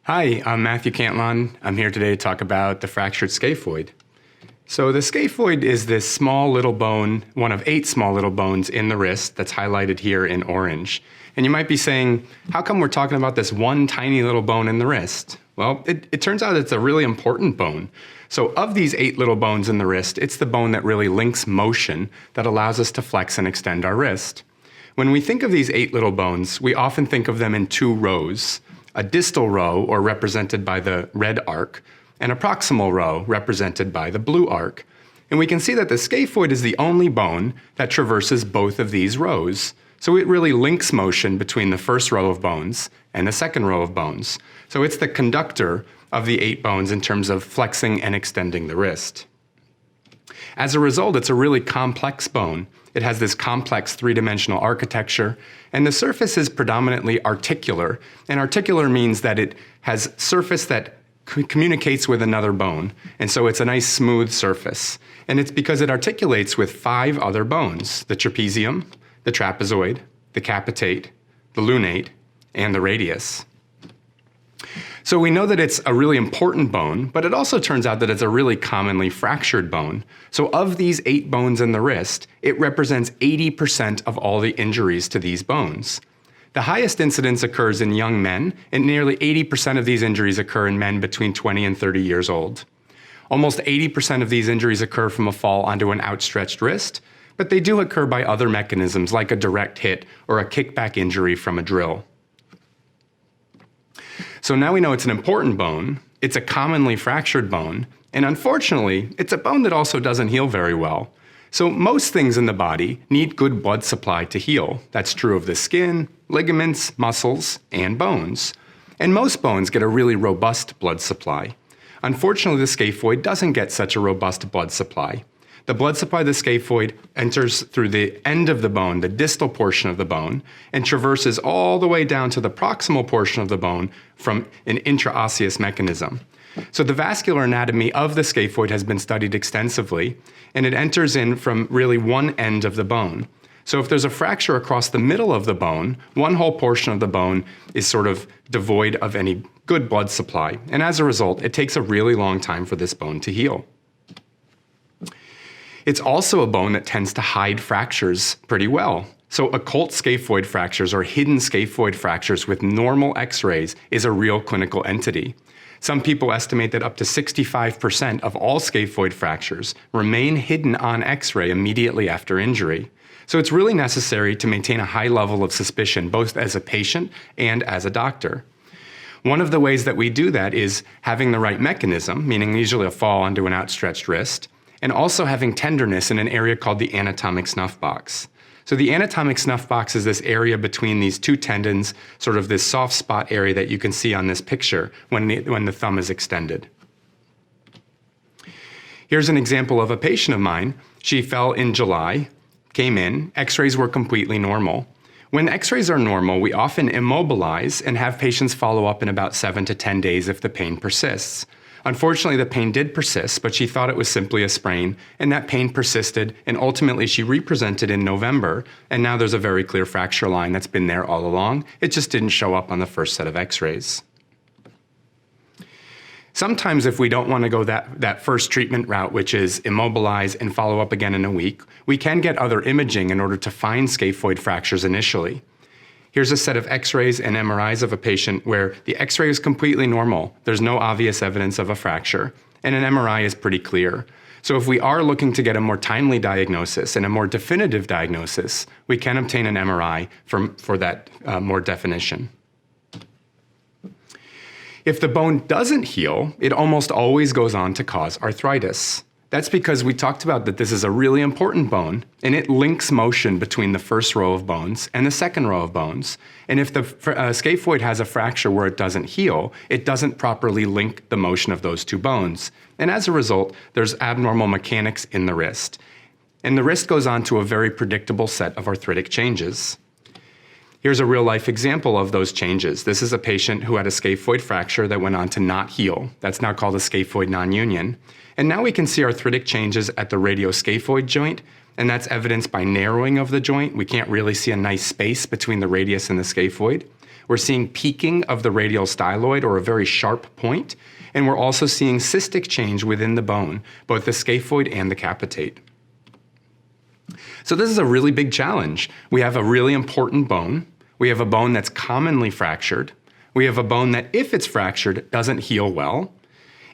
Hi, I'm Matthew Cantlon. I'm here today to talk about the fractured scaphoid. So the scaphoid is this small little bone, one of 8 small little bones in the wrist that's highlighted here in orange. And you might be saying, how come we're talking about this one tiny little bone in the wrist? Well, it turns out it's a really important bone. So of these 8 little bones in the wrist, it's the bone that really links motion that allows us to flex and extend our wrist. When we think of these 8 little bones, we often think of them in 2 rows. A distal row, or represented by the red arc, and a proximal row, represented by the blue arc. And we can see that the scaphoid is the only bone that traverses both of these rows. So it really links motion between the first row of bones and the second row of bones. So it's the conductor of the 8 bones in terms of flexing and extending the wrist. As a result, it's a really complex bone. It has this complex 3-dimensional architecture, and the surface is predominantly articular. And articular means that it has surface that communicates with another bone. And so it's a nice smooth surface. And it's because it articulates with 5 other bones: the trapezium, the trapezoid, the capitate, the lunate, and the radius. So we know that it's a really important bone, but it also turns out that it's a really commonly fractured bone. So of these 8 bones in the wrist, it represents 80% of all the injuries to these bones. The highest incidence occurs in young men, and nearly 80% of these injuries occur in men between 20 and 30 years old. Almost 80% of these injuries occur from a fall onto an outstretched wrist, but they do occur by other mechanisms like a direct hit or a kickback injury from a drill. So now we know it's an important bone, it's a commonly fractured bone, and unfortunately, it's a bone that also doesn't heal very well. So most things in the body need good blood supply to heal. That's true of the skin, ligaments, muscles, and bones. And most bones get a really robust blood supply. Unfortunately, the scaphoid doesn't get such a robust blood supply. The blood supply of the scaphoid enters through the end of the bone, the distal portion of the bone, and traverses all the way down to the proximal portion of the bone from an intraosseous mechanism. So the vascular anatomy of the scaphoid has been studied extensively, and it enters in from really one end of the bone. So if there's a fracture across the middle of the bone, one whole portion of the bone is sort of devoid of any good blood supply. And as a result, it takes a really long time for this bone to heal. It's also a bone that tends to hide fractures pretty well. So occult scaphoid fractures, or hidden scaphoid fractures with normal x-rays, is a real clinical entity. Some people estimate that up to 65% of all scaphoid fractures remain hidden on x-ray immediately after injury. So it's really necessary to maintain a high level of suspicion, both as a patient and as a doctor. One of the ways that we do that is having the right mechanism, meaning usually a fall onto an outstretched wrist, and also having tenderness in an area called the anatomic snuff box. So the anatomic snuff box is this area between these 2 tendons, sort of this soft spot area that you can see on this picture when the thumb is extended. Here's an example of a patient of mine. She fell in July, came in, x-rays were completely normal. When x-rays are normal, we often immobilize and have patients follow up in about 7 to 10 days if the pain persists. Unfortunately, the pain did persist, but she thought it was simply a sprain, and that pain persisted, and ultimately she represented in November, and now there's a very clear fracture line that's been there all along. It just didn't show up on the first set of x-rays. Sometimes if we don't want to go that first treatment route, which is immobilize and follow up again in a week, we can get other imaging in order to find scaphoid fractures initially. Here's a set of x-rays and MRIs of a patient where the x-ray is completely normal. There's no obvious evidence of a fracture, and an MRI is pretty clear. So if we are looking to get a more timely diagnosis and a more definitive diagnosis, we can obtain an MRI for that more definition. If the bone doesn't heal, it almost always goes on to cause arthritis. That's because we talked about that this is a really important bone, and it links motion between the first row of bones and the second row of bones. And if the scaphoid has a fracture where it doesn't heal, it doesn't properly link the motion of those 2 bones. And as a result, there's abnormal mechanics in the wrist. And the wrist goes on to a very predictable set of arthritic changes. Here's a real-life example of those changes. This is a patient who had a scaphoid fracture that went on to not heal. That's now called a scaphoid non-union. And now we can see arthritic changes at the radioscaphoid joint, and that's evidenced by narrowing of the joint. We can't really see a nice space between the radius and the scaphoid. We're seeing peaking of the radial styloid, or a very sharp point, and we're also seeing cystic change within the bone, both the scaphoid and the capitate. So this is a really big challenge. We have a really important bone. We have a bone that's commonly fractured. We have a bone that, if it's fractured, doesn't heal well.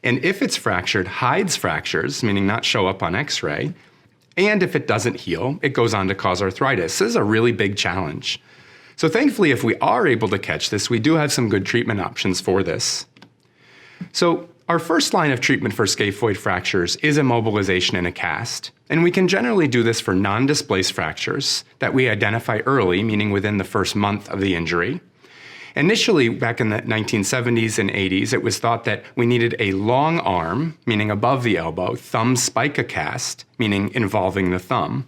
And if it's fractured, hides fractures, meaning not show up on X-ray. And if it doesn't heal, it goes on to cause arthritis. This is a really big challenge. So thankfully, if we are able to catch this, we do have some good treatment options for this. So our first line of treatment for scaphoid fractures is immobilization in a cast. And we can generally do this for non-displaced fractures that we identify early, meaning within the first month of the injury. Initially, back in the 1970s and 80s, it was thought that we needed a long arm, meaning above the elbow, thumb spica cast, meaning involving the thumb.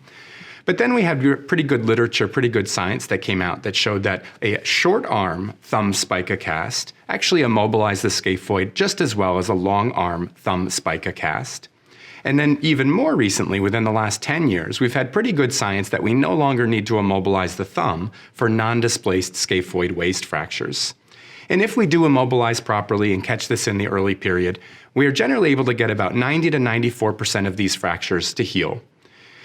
But then we had pretty good literature, pretty good science that came out that showed that a short arm thumb spica cast actually immobilized the scaphoid just as well as a long arm thumb spica cast. And then even more recently, within the last 10 years, we've had pretty good science that we no longer need to immobilize the thumb for non-displaced scaphoid waist fractures. And if we do immobilize properly and catch this in the early period, we are generally able to get about 90 to 94% of these fractures to heal.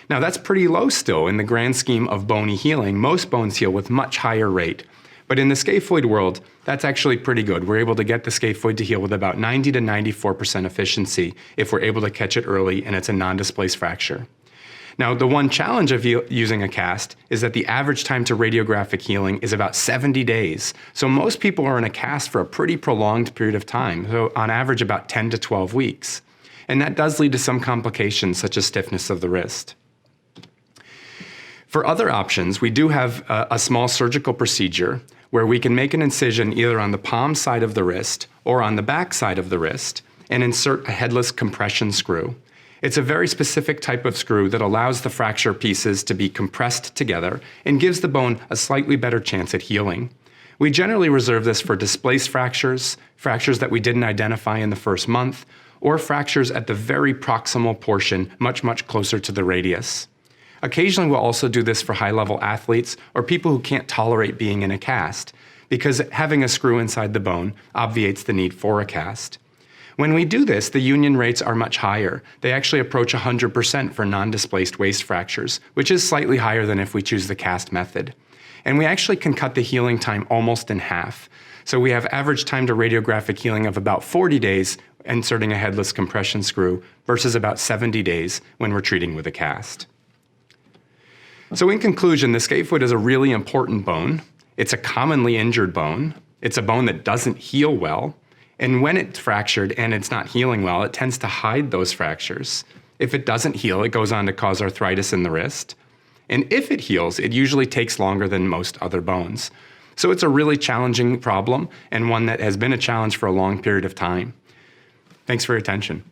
Now that's pretty low still in the grand scheme of bony healing. Most bones heal with much higher rate. But in the scaphoid world, that's actually pretty good. We're able to get the scaphoid to heal with about 90 to 94% efficiency if we're able to catch it early and it's a non-displaced fracture. Now, the one challenge of using a cast is that the average time to radiographic healing is about 70 days. So most people are in a cast for a pretty prolonged period of time, so on average about 10 to 12 weeks. And that does lead to some complications such as stiffness of the wrist. For other options, we do have a small surgical procedure where we can make an incision either on the palm side of the wrist or on the back side of the wrist and insert a headless compression screw. It's a very specific type of screw that allows the fracture pieces to be compressed together and gives the bone a slightly better chance at healing. We generally reserve this for displaced fractures, fractures that we didn't identify in the first month, or fractures at the very proximal portion, much closer to the radius. Occasionally, we'll also do this for high-level athletes or people who can't tolerate being in a cast, because having a screw inside the bone obviates the need for a cast. When we do this, the union rates are much higher. They actually approach 100% for non-displaced waist fractures, which is slightly higher than if we choose the cast method. And we actually can cut the healing time almost in half. So we have average time to radiographic healing of about 40 days inserting a headless compression screw versus about 70 days when we're treating with a cast. So in conclusion, the scaphoid is a really important bone. It's a commonly injured bone. It's a bone that doesn't heal well. And when it's fractured and it's not healing well, it tends to hide those fractures. If it doesn't heal, it goes on to cause arthritis in the wrist. And if it heals, it usually takes longer than most other bones. So it's a really challenging problem and one that has been a challenge for a long period of time. Thanks for your attention.